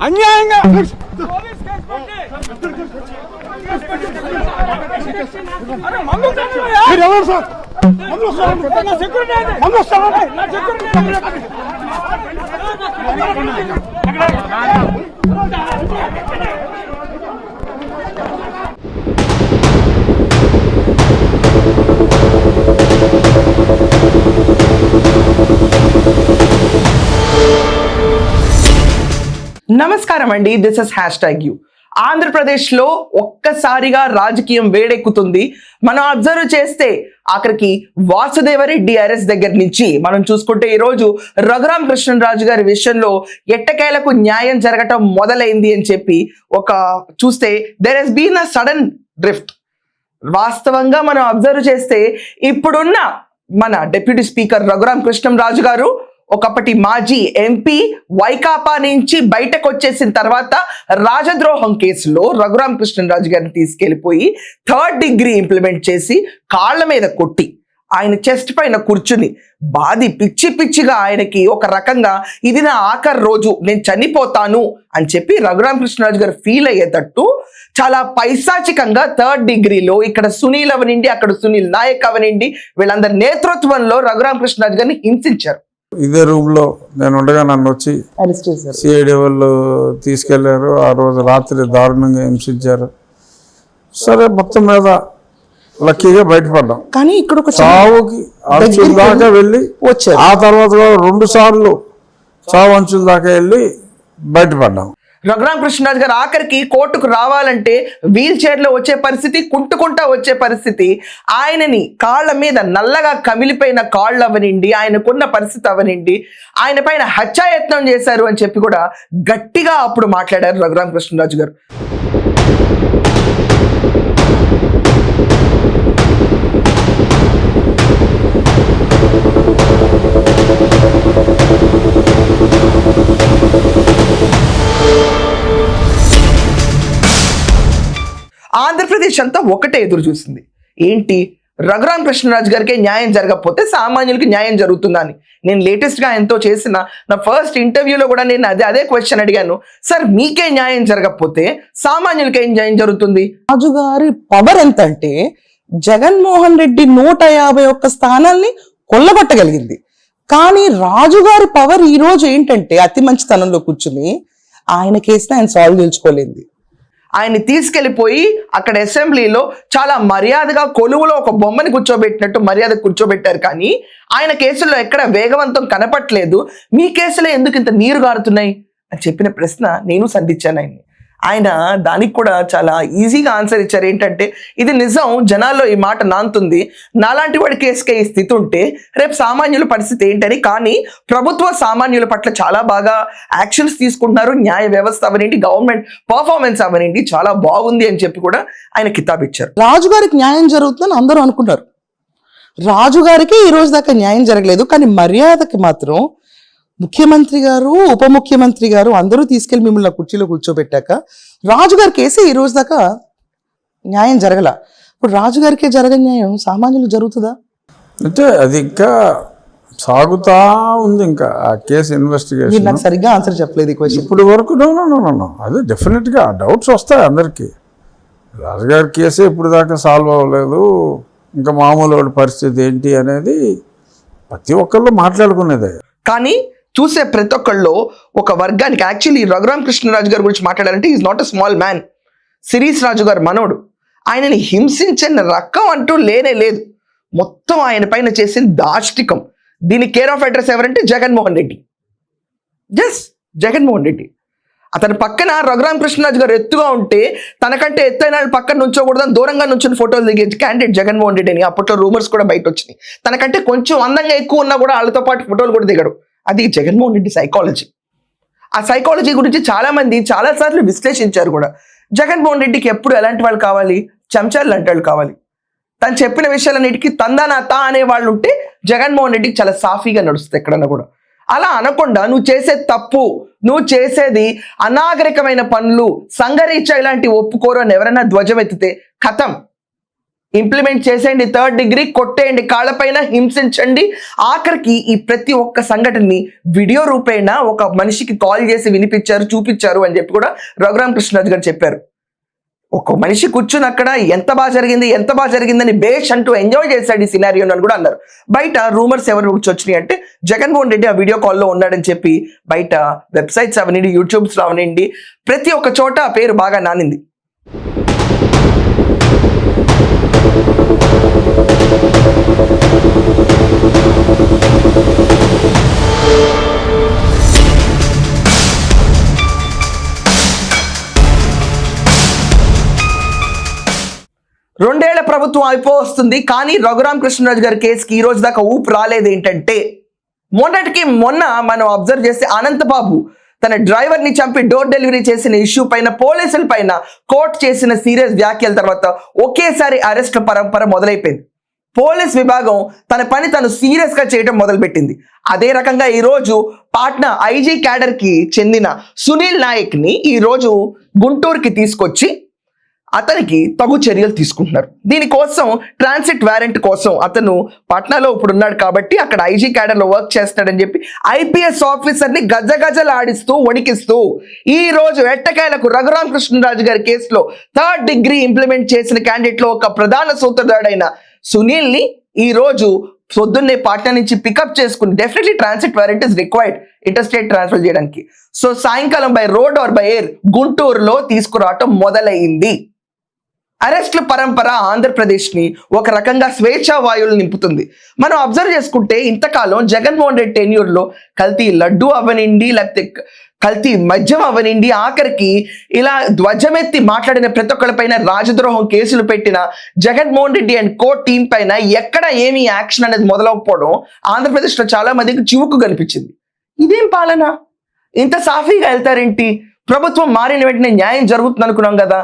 అన్యాయంగా నమస్కారం అండి, దిస్ ఇస్ #యు. ఆంధ్రప్రదేశ్లో ఒక్కసారిగా రాజకీయం వేడెక్కుతుంది. మనం అబ్జర్వ్ చేస్తే ఆఖరికి వాసుదేవరెడ్డి అరెస్ట్ దగ్గర నుంచి మనం చూసుకుంటే ఈరోజు రఘురామ కృష్ణరాజు గారి విషయంలో ఎట్టకేలకు న్యాయం జరగటం మొదలైంది అని చెప్పి చూస్తే there has been a sudden drift. వాస్తవంగా మనం అబ్జర్వ్ చేస్తే ఇప్పుడున్న మన డిప్యూటీ స్పీకర్ రఘురామ కృష్ణరాజు గారు ఒకప్పటి మాజీ ఎంపీ వైకాపా నుంచి బయటకు వచ్చేసిన తర్వాత రాజద్రోహం కేసులో రఘురామ కృష్ణరాజు గారిని తీసుకెళ్లిపోయి 3rd డిగ్రీ ఇంప్లిమెంట్ చేసి కాళ్ల మీద కొట్టి ఆయన చెస్ట్ పైన కూర్చుని బాది పిచ్చిగా ఆయనకి ఒక రకంగా ఇది నా ఆఖరి రోజు, నేను చనిపోతాను అని చెప్పి రఘురామ కృష్ణరాజు గారు ఫీల్ అయ్యేటట్టు చాలా పైశాచికంగా 3rd డిగ్రీలో ఇక్కడ సునీల్ అవనండి, అక్కడ సునీల్ నాయక్ అవనండి, వీళ్ళందరి నేతృత్వంలో రఘురామ కృష్ణరాజు గారిని హింసించారు. ఇదే రూమ్ లో నేను ఉండగా నన్ను వచ్చి సిఐడి వాళ్ళు తీసుకెళ్లారు. ఆ రోజు రాత్రి దారుణంగా హింసించారు. సరే, మొత్తం మీద లక్కీగా బయటపడ్డాం. కానీ ఇక్కడ చావుకి అంచుల దాకా వెళ్ళి వచ్చారు. ఆ తర్వాత 2 సార్లు చావు అంచుల దాకా వెళ్ళి బయటపడ్డాం. రఘురామ కృష్ణరాజు గారు ఆఖరికి కోర్టుకు రావాలంటే వీల్ చైర్ లో వచ్చే పరిస్థితి, కుంటుకుంటా వచ్చే పరిస్థితి. ఆయనని కాళ్ల మీద నల్లగా కమిలిపోయిన కాళ్ళు అవనండి, ఆయనకున్న పరిస్థితి అవనండి, ఆయన పైన హత్యాయత్నం చేశారు అని చెప్పి కూడా గట్టిగా అప్పుడు మాట్లాడారు రఘురామ కృష్ణరాజు గారు. ఆంధ్రప్రదేశ్ అంతా ఒకటే ఎదురు చూసింది. ఏంటి, రఘురామ కృష్ణరాజు గారికి న్యాయం జరగకపోతే సామాన్యులకి న్యాయం జరుగుతుందని. నేను లేటెస్ట్గా ఆయనతో చేసిన నా ఫస్ట్ ఇంటర్వ్యూలో కూడా నేను అదే క్వశ్చన్ అడిగాను. సార్, మీకే న్యాయం జరగకపోతే సామాన్యులకి ఏం న్యాయం జరుగుతుంది? రాజుగారి పవర్ ఎంత అంటే జగన్మోహన్ రెడ్డి 151 స్థానాల్ని కొల్లగొట్టగలిగింది. కానీ రాజుగారి పవర్ ఈ రోజు ఏంటంటే అతి మంచితనంలో కూర్చుని ఆయన కేసుని ఆయన సాల్వ్ చేసుకోలేదు. ఆయన్ని తీసుకెళ్లిపోయి అక్కడ అసెంబ్లీలో చాలా మర్యాదగా కొలువులో ఒక బొమ్మని కూర్చోబెట్టినట్టు మర్యాద కూర్చోబెట్టారు. కానీ ఆయన కేసుల్లో ఎక్కడ వేగవంతం కనపట్లేదు. మీ కేసులో ఎందుకు ఇంత నీరు గారుతున్నాయి అని చెప్పిన ప్రశ్న నేను సంధించాను ఆయన్ని. ఆయన దానికి కూడా చాలా ఈజీగా ఆన్సర్ ఇచ్చారు. ఏంటంటే, ఇది నిజం, జనాల్లో ఈ మాట నాంతుంది, నాలాంటి వాడి కేసుకే ఈ స్థితి ఉంటే రేపు సామాన్యుల పరిస్థితి ఏంటని. కానీ ప్రభుత్వ సామాన్యుల పట్ల చాలా బాగా యాక్షన్స్ తీసుకుంటున్నారు. న్యాయ వ్యవస్థ అవనండి, గవర్నమెంట్ పర్ఫార్మెన్స్ అవనండి చాలా బాగుంది అని చెప్పి కూడా ఆయన కితాబ్ ఇచ్చారు. రాజుగారికి న్యాయం జరుగుతుందని అందరూ అనుకున్నారు. రాజుగారికి ఈ రోజు దాకా న్యాయం జరగలేదు. కానీ మర్యాదకి మాత్రం ముఖ్యమంత్రి గారు, ఉప ముఖ్యమంత్రి గారు అందరూ తీసుకెళ్లి మిమ్మల్ని కుర్చీలో కూర్చోబెట్టాక రాజుగారి కేసు ఈ రోజు దాకా న్యాయం జరగల. ఇప్పుడు రాజుగారికే జరగని న్యాయం సామాన్యులు జరుగుతుందా అంటే అది ఇంకా సాగుతా ఉంది. ఇంకా ఆ కేసు ఇన్వెస్టిగేషన్ నాకు సరిగ్గా ఆన్సర్ చెప్పలేదు ఈ క్వశ్చన్ ఇప్పుడు వరకు. అదే డెఫినెట్గా డౌట్స్ వస్తాయి అందరికీ. రాజుగారి కేసే ఇప్పుడు దాకా సాల్వ్ అవ్వలేదు, ఇంకా మామూలు పరిస్థితి ఏంటి అనేది ప్రతి ఒక్కళ్ళు మాట్లాడుకునేదే. కానీ చూసే ప్రతి ఒక్కళ్ళు ఒక వర్గానికి, యాక్చువల్లీ రఘురామ కృష్ణరాజు గారి గురించి మాట్లాడాలంటే is not a small man. Sirish Raju గారు మనోడు. ఆయనని హింసించిన రకం అంటూ లేనే లేదు. మొత్తం ఆయన పైన చేసిన దాష్టికం. దీని కేర్ ఆఫ్ అడ్రస్ ఎవరంటే జగన్మోహన్ రెడ్డి. జగన్మోహన్ రెడ్డి. అతని పక్కన రఘురామ కృష్ణరాజు గారు ఎత్తుగా ఉంటే తనకంటే ఎత్తైన పక్కన నుంచోకూడదని దూరంగా నుంచుని ఫోటోలు దిగే క్యాండిడేట్ జగన్మోహన్ రెడ్డి అని అప్పట్లో రూమర్స్ కూడా బయట వచ్చినాయి. తనకంటే కొంచెం అందంగా ఎక్కువ ఉన్నా కూడా వాళ్ళతో పాటు ఫోటోలు కూడా దిగడు. అది జగన్మోహన్ రెడ్డి సైకాలజీ. ఆ సైకాలజీ గురించి చాలా మంది చాలాసార్లు విశ్లేషించారు కూడా. జగన్మోహన్ రెడ్డికి ఎప్పుడు ఎలాంటి వాళ్ళు కావాలి? చెంచాలు లాంటి వాళ్ళు కావాలి. తను చెప్పిన విషయాలన్నిటికీ తందానా తా అనే వాళ్ళు ఉంటే జగన్మోహన్ రెడ్డికి చాలా సాఫీగా నడుస్తుంది ఎక్కడన్నా కూడా. అలా అనకుండా నువ్వు చేసేది తప్పు, నువ్వు చేసేది అనాగరికమైన పనులు, సంఘరీత్యా ఇలాంటి ఒప్పుకోరు అని ఎవరైనా ధ్వజం ఎత్తితే ఖతం. ఇంప్లిమెంట్ చేసేయండి, 3rd డిగ్రీ కొట్టేయండి, కాళ్ళపైన హింసించండి. ఆఖరికి ఈ ప్రతి ఒక్క సంఘటనని వీడియో రూపేణ ఒక మనిషికి కాల్ చేసి వినిపించారు, చూపించారు అని చెప్పి కూడా రఘురామ కృష్ణరాజు గారు చెప్పారు. ఒక మనిషి కూర్చుని అక్కడ ఎంత బాగా జరిగిందని బేష్ అంటూ ఎంజాయ్ చేశాడు ఈ సినారియోని అని కూడా అన్నారు. బయట రూమర్స్ ఎవరు వచ్చినాయి అంటే జగన్మోహన్ రెడ్డి ఆ వీడియో కాల్లో ఉన్నాడని చెప్పి బయట వెబ్సైట్స్ అవనండి, యూట్యూబ్స్ అవనండి, ప్రతి ఒక్క చోట ఆ పేరు బాగా నానింది. రెండేళ్ల ప్రభుత్వం అయిపోవస్తుంది, కానీ రఘురామ కృష్ణరాజు గారి కేసుకి ఈ రోజు దాకా ఊపు రాలేదు. ఏంటంటే మొన్న మనం అబ్జర్వ్ చేస్తే అనంతబాబు తన డ్రైవర్ని చంపి డోర్ డెలివరీ చేసిన ఇష్యూ పైన పోలీసుల పైన కోర్టు చేసిన సీరియస్ వ్యాఖ్యల తర్వాత ఒకేసారి అరెస్ట్ల పరంపర మొదలైపోయింది. పోలీస్ విభాగం తన పని తను సీరియస్ గా చేయడం మొదలుపెట్టింది. అదే రకంగా ఈరోజు పాట్నా ఐజీ క్యాడర్ కి చెందిన సునీల్ నాయక్ ని ఈరోజు గుంటూరుకి తీసుకొచ్చి అతనికి తగు చర్యలు తీసుకుంటున్నారు. దీనికోసం ట్రాన్సిట్ వారెంట్ కోసం అతను పాట్నాలో ఇప్పుడు ఉన్నాడు కాబట్టి అక్కడ ఐజీ క్యాడర్లో వర్క్ చేస్తాడని చెప్పి ఐపీఎస్ ఆఫీసర్ని గజగజలాడిస్తూ వణికిస్తూ ఈ రోజు ఎట్టకేలకు రఘురామ కృష్ణరాజు గారి కేసులో 3rd డిగ్రీ ఇంప్లిమెంట్ చేసిన క్యాండిడేట్ లో ఒక ప్రధాన సూత్రధారుడైన సునీల్ ని ఈ రోజు పొద్దున్నే పాట్నా నుంచి పికప్ చేసుకుని, definitely transit warrant is required interstate transfer చేయడానికి. సో సాయంకాలం by road or by air గుంటూరులో తీసుకురావటం మొదలైంది. అరెస్ట్ల పరంపర ఆంధ్రప్రదేశ్ని ఒక రకంగా స్వేచ్ఛా వాయువులు నింపుతుంది. మనం అబ్జర్వ్ చేసుకుంటే ఇంతకాలం జగన్మోహన్ రెడ్డి టెన్యూర్లో కల్తీ లడ్డు అవనండి, లేకపోతే కల్తీ మద్యం అవనండి, ఆఖరికి ఇలా ధ్వజమెత్తి మాట్లాడిన ప్రతి ఒక్కరిపైన రాజద్రోహం కేసులు పెట్టిన Jaganmohan Reddy and court team పైన ఎక్కడ ఏమీ యాక్షన్ అనేది మొదలవకపోవడం ఆంధ్రప్రదేశ్లో చాలా మందికి చివుకు కనిపించింది. ఇదేం పాలన, ఇంత సాఫీగా వెళ్తారేంటి, ప్రభుత్వం మారిన వెంటనే న్యాయం జరుగుతుంది అనుకున్నాం కదా,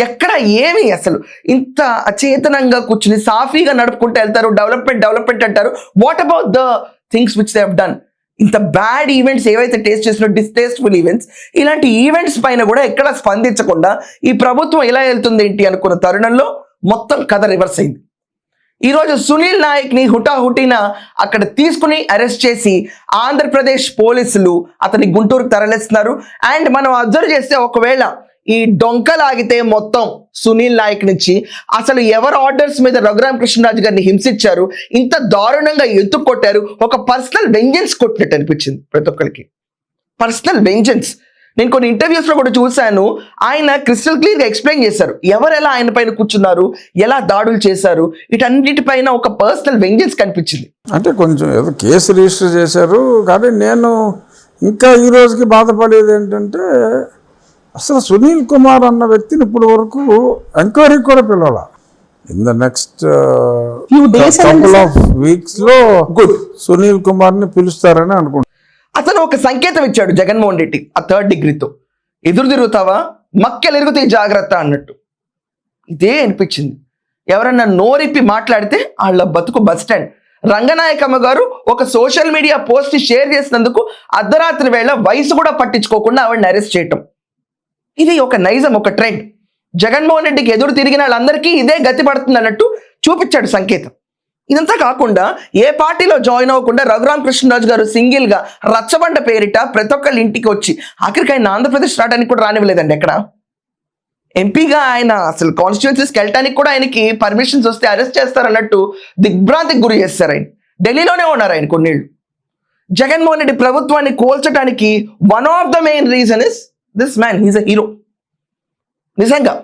ఎక్కడ ఏమి అసలు ఇంత అచేతనంగా కూర్చుని సాఫీగా నడుపుకుంటూ వెళ్తారు. డెవలప్మెంట్ అంటారు. What about the things which they have done? ఇంత బ్యాడ్ ఈవెంట్స్ ఏవైతే టేస్ట్ చేసినో, డిస్టేస్ట్ఫుల్ ఈవెంట్స్, ఇలాంటి ఈవెంట్స్ పైన కూడా ఎక్కడ స్పందించకుండా ఈ ప్రభుత్వం ఎలా వెళ్తుంది ఏంటి అనుకున్న తరుణంలో మొత్తం కథ రివర్స్ అయింది. ఈరోజు సునీల్ నాయక్ ని హుటాహుటిన అక్కడ తీసుకుని అరెస్ట్ చేసి ఆంధ్రప్రదేశ్ పోలీసులు అతని గుంటూరుకు తరలిస్తున్నారు. అండ్ మనం అబ్జర్వ్ చేస్తే ఒకవేళ ఈ డొంకలాగితే మొత్తం సునీల్ నాయక్ నుంచి అసలు ఎవరు ఆర్డర్స్ మీద రఘురామ కృష్ణరాజు గారిని హింసించారు, ఇంత దారుణంగా ఎత్తుకొట్టారు, ఒక పర్సనల్ వెంజెన్స్ కొట్టినట్టు అనిపించింది ప్రతి ఒక్కరికి. Personal vengeance. నేను కొన్ని ఇంటర్వ్యూస్ లో కూడా చూశాను, ఆయన క్రిస్టల్ క్లియర్ గా ఎక్స్ప్లెయిన్ చేశారు ఎవరు ఎలా ఆయన పైన కూర్చున్నారు, ఎలా దాడులు చేశారు, వీటన్నిటిపైన ఒక పర్సనల్ వెంజెన్స్ కనిపించింది. అంటే కొంచెం ఏదో కేసు రిజిస్టర్ చేశారు, కానీ నేను ఇంకా ఈ రోజుకి బాధపడేది ఏంటంటే అసలు సునీల్ కుమార్ అన్న వ్యక్తిని ఇప్పుడు వరకు ఎంక్వైరీ కూడా పిలవాల. In the next couple of weeks లో సునీల్ కుమార్ ని పిలుస్తారని అనుకుంటున్నాను. అతను ఒక సంకేతం ఇచ్చాడు జగన్మోహన్ రెడ్డి ఆ 3rd డిగ్రీతో, ఎదురు తిరుగుతావా మక్కెలెరుగుతాయి జాగ్రత్త అన్నట్టు. ఇదే అనిపించింది. ఎవరన్నా నోరిప్పి మాట్లాడితే వాళ్ళ బతుకు బస్ స్టాండ్. రంగనాయకమ్మ గారు ఒక సోషల్ మీడియా పోస్ట్ షేర్ చేసినందుకు అర్ధరాత్రి వేళ వయసు కూడా పట్టించుకోకుండా ఆవిడని అరెస్ట్ చేయటం, ఇది ఒక నైజం, ఒక ట్రెండ్. జగన్మోహన్ రెడ్డికి ఎదురు తిరిగిన వాళ్ళందరికీ ఇదే గతి పడుతుంది అన్నట్టు చూపించాడు సంకేతం. ఇదంతా కాకుండా ఏ పార్టీలో జాయిన్ అవ్వకుండా రఘురామ కృష్ణరాజు గారు సింగిల్ గా రచ్చబండ పేరిట ప్రతి ఒక్కళ్ళ ఇంటికి వచ్చి ఆఖరికి ఆయన ఆంధ్రప్రదేశ్ రావడానికి కూడా రానివ్వలేదండి. ఎక్కడ ఎంపీగా ఆయన అసలు కాన్స్టిట్యున్సీస్కి వెళ్ళడానికి కూడా ఆయనకి పర్మిషన్స్ వస్తే అరెస్ట్ చేస్తారన్నట్టు దిగ్భ్రాంతికి గురి చేస్తారు. ఆయన ఢిల్లీలోనే ఉన్నారు ఆయన కొన్నేళ్ళు. జగన్మోహన్ రెడ్డి ప్రభుత్వాన్ని కోల్చడానికి one of the main reason is this man. He's a hero. నిజంగా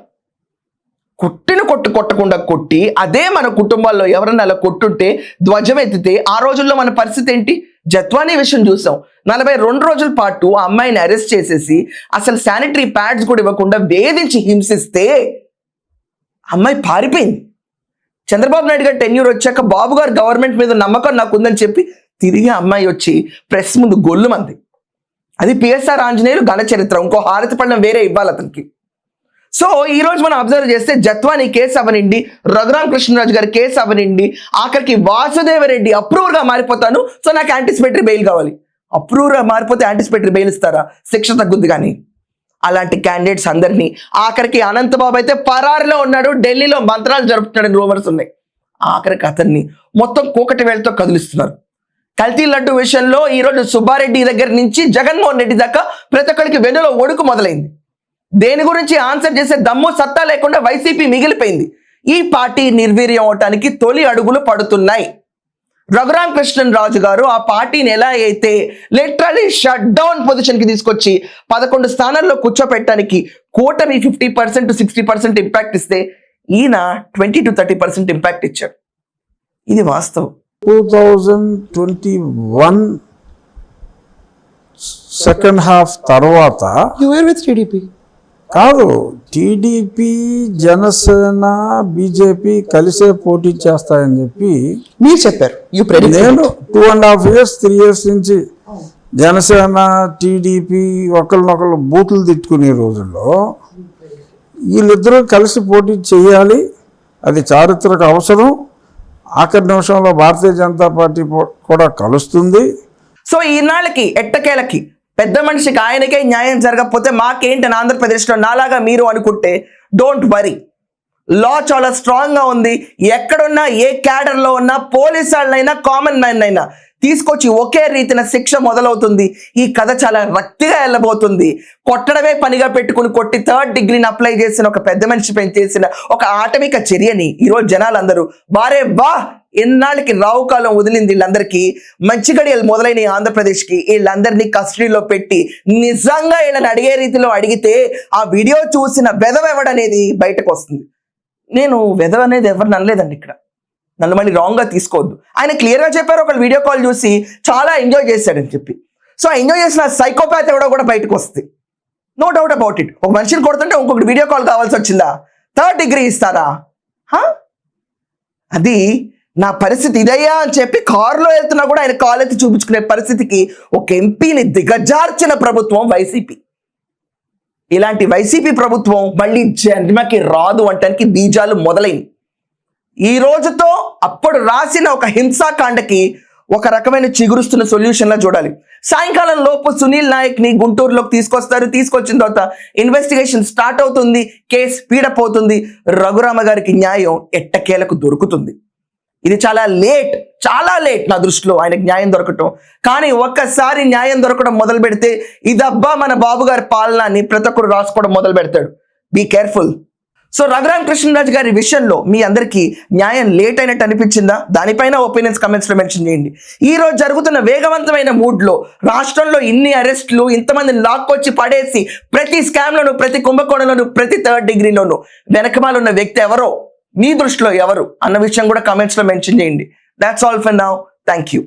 కొట్టకుండా కొట్టి అదే మన కుటుంబాల్లో ఎవరన్నా అలా కొట్టుంటే, ధ్వజం ఎత్తితే ఆ రోజుల్లో మన పరిస్థితి ఏంటి? జత్వానీ విషయం చూసాం. 42 రోజుల పాటు ఆ అమ్మాయిని అరెస్ట్ చేసేసి అసలు శానిటరీ ప్యాడ్స్ కూడా ఇవ్వకుండా వేధించి హింసిస్తే అమ్మాయి పారిపోయింది. చంద్రబాబు నాయుడు గారు టెన్యూర్ వచ్చాక బాబు గారు గవర్నమెంట్ మీద నమ్మకం నాకు ఉందని చెప్పి తిరిగి అమ్మాయి వచ్చి ప్రెస్ ముందు గొల్లు మంది. అది పిఎస్ఆర్ ఆంజనేయులు ఘన చరిత్ర. ఇంకో హారతి పళ్ళం వేరే ఇవ్వాలి అతనికి. సో ఈ రోజు మనం అబ్జర్వ్ చేస్తే జత్వానీ కేసు అవనండి, రఘురామ కృష్ణరాజు గారి కేసు అవనండి, ఆఖరికి వాసుదేవరెడ్డి అప్రూవర్ గా మారిపోతాను, సో నాకు యాంటిసిపేటరీ బెయిల్ కావాలి. అప్రూవర్ గా మారిపోతే యాంటిసిపేటరీ బెయిల్ ఇస్తారా? శిక్ష తగ్గుద్ది. కానీ అలాంటి క్యాండిడేట్స్ అందరినీ, ఆఖరికి అనంతబాబు అయితే పరారిలో ఉన్నాడు, ఢిల్లీలో మంత్రాలు జరుపుతున్నాడని రూమర్స్ ఉన్నాయి. ఆఖరికి అతన్ని మొత్తం కూకటి వేళతో కదిలిస్తున్నారు. కల్తీ లడ్డు విషయంలో ఈరోజు సుబ్బారెడ్డి దగ్గర నుంచి జగన్మోహన్ రెడ్డి దాకా ప్రతి ఒక్కరికి వెన్నులో ఒడుకు మొదలైంది. దేని గురించి ఆన్సర్ చేసే దమ్ము సత్తా లేకుండా వైసీపీ మిగిలిపోయింది. ఈ పార్టీ నిర్వీర్యం అవటానికి తొలి అడుగులు పడుతున్నాయి. రఘురామ కృష్ణరాజు గారు ఆ పార్టీని ఎలా అయితే లిటరలీ షట్ డౌన్ పొజిషన్కి తీసుకొచ్చి 11 స్థానాల్లో కూర్చోపెట్టడానికి కూటమి 50% to 60% ఇంపాక్ట్ ఇస్తే ఈయన 20 to 30% ఇంపాక్ట్ ఇచ్చాడు. ఇది వాస్తవం. 2021 సెకండ్ హాఫ్ తర్వాత You were with TDP. కాదు, టీడీపీ, జనసేన, బీజేపీ కలిసే పోటీ చేస్తాయని చెప్పి మీరు చెప్పారు. You predicted. నేను 2.5 years 3 years నుంచి జనసేన, టీడీపీ ఒకరినొకరు బూతులు తిట్టుకునే రోజుల్లో వీళ్ళిద్దరూ కలిసి పోటీ చేయాలి, అది చారిత్రక అవసరం. ఆఖరి నిమిషంలో భారతీయ జనతా పార్టీ కూడా కలుస్తుంది. సో ఈనాళ్ళకి ఎట్టకేలకి పెద్ద మనిషికి ఆయనకే న్యాయం జరగకపోతే మాకేంటని ఆంధ్రప్రదేశ్లో నాలాగా మీరు అనుకుంటే డోంట్ వరీ. లా చాలా స్ట్రాంగ్గా ఉంది. ఎక్కడున్నా, ఏ క్యాడర్లో ఉన్నా, పోలీసు వాళ్ళైనా, కామన్ మ్యాన్ అయినా తీసుకొచ్చి ఒకే రీతిన శిక్ష మొదలవుతుంది. ఈ కథ చాలా రక్తిగా వెళ్ళబోతుంది. కొట్టడమే పనిగా పెట్టుకుని కొట్టి 3rd డిగ్రీని అప్లై చేసిన ఒక పెద్ద మనిషిపై చేసిన ఒక ఆటవిక చర్యని ఈరోజు జనాలందరూ వారే వా, ఎన్నాళ్ళకి రావు కాలం వదిలింది వీళ్ళందరికీ, మంచి గడియలు మొదలైన ఆంధ్రప్రదేశ్కి, వీళ్ళందరినీ కస్టడీలో పెట్టి నిజంగా వీళ్ళని అడిగే రీతిలో అడిగితే ఆ వీడియో చూసిన వెధవెవడనేది బయటకు వస్తుంది. నేను వెధవ అనేది ఎవరిని అనలేదండి ఇక్కడ, నన్ను మళ్ళీ రాంగ్గా తీసుకోవద్దు. ఆయన క్లియర్గా చెప్పారు, ఒక వీడియో కాల్ చూసి చాలా ఎంజాయ్ చేశాడని చెప్పి. సో ఎంజాయ్ చేసిన సైకోపాత్ ఎవడో కూడా బయటకు వస్తుంది, నో డౌట్ అబౌట్ ఇట్. ఒక మనిషిని కొడుతుంటే ఇంకొకటి వీడియో కాల్ కావాల్సి వచ్చిందా? 3rd డిగ్రీ ఇస్తారా? అది నా పరిస్థితి ఇదయ్యా అని చెప్పి కారులో వెళ్తున్నా కూడా ఆయన కాల్ ఎత్తి చూపించుకునే పరిస్థితికి ఒక ఎంపీని దిగజార్చిన ప్రభుత్వం వైసీపీ. ఇలాంటి వైసీపీ ప్రభుత్వం మళ్ళీ జన్మకి రాదు అంటానికి బీజాలు మొదలైంది. ఈ రోజుతో అప్పుడు రాసిన ఒక హింసాకాండకి ఒక రకమైన చిగురుస్తున్న సొల్యూషన్లా చూడాలి. సాయంకాలం లోపు సునీల్ నాయక్ని గుంటూరులోకి తీసుకొచ్చిన తర్వాత ఇన్వెస్టిగేషన్ స్టార్ట్ అవుతుంది, కేసు స్పీడప్ అవుతుంది, రఘురామ గారికి న్యాయం ఎట్టకేలకు దొరుకుతుంది. ఇది చాలా లేట్ నా దృష్టిలో ఆయనకు న్యాయం దొరకటం. కానీ ఒక్కసారి న్యాయం దొరకడం మొదలు పెడితే ఇదబ్బా మన బాబు గారి పాలన అని ప్రతి ఒక్కరు రాసుకోవడం మొదలు పెడతాడు. Be careful. So Raghurama Krishnaraju గారి విషయంలో మీ అందరికీ న్యాయం లేట్ అయినట్టు అనిపించిందా? దానిపైన ఒపీనియన్స్ కమెంట్స్లో మెన్షన్ చేయండి. ఈ రోజు జరుగుతున్న వేగవంతమైన మూడ్లో రాష్ట్రంలో ఇన్ని అరెస్టులు, ఇంతమందిని లాక్కొచ్చి పడేసి ప్రతి స్కామ్లోను, ప్రతి కుంభకోణంలోను, ప్రతి 3rd డిగ్రీలోను వెనకమాలున్న వ్యక్తి ఎవరో, మీ దృష్టిలో ఎవరు అన్న విషయం కూడా కమెంట్స్లో మెన్షన్ చేయండి. That's all for now. Thank you.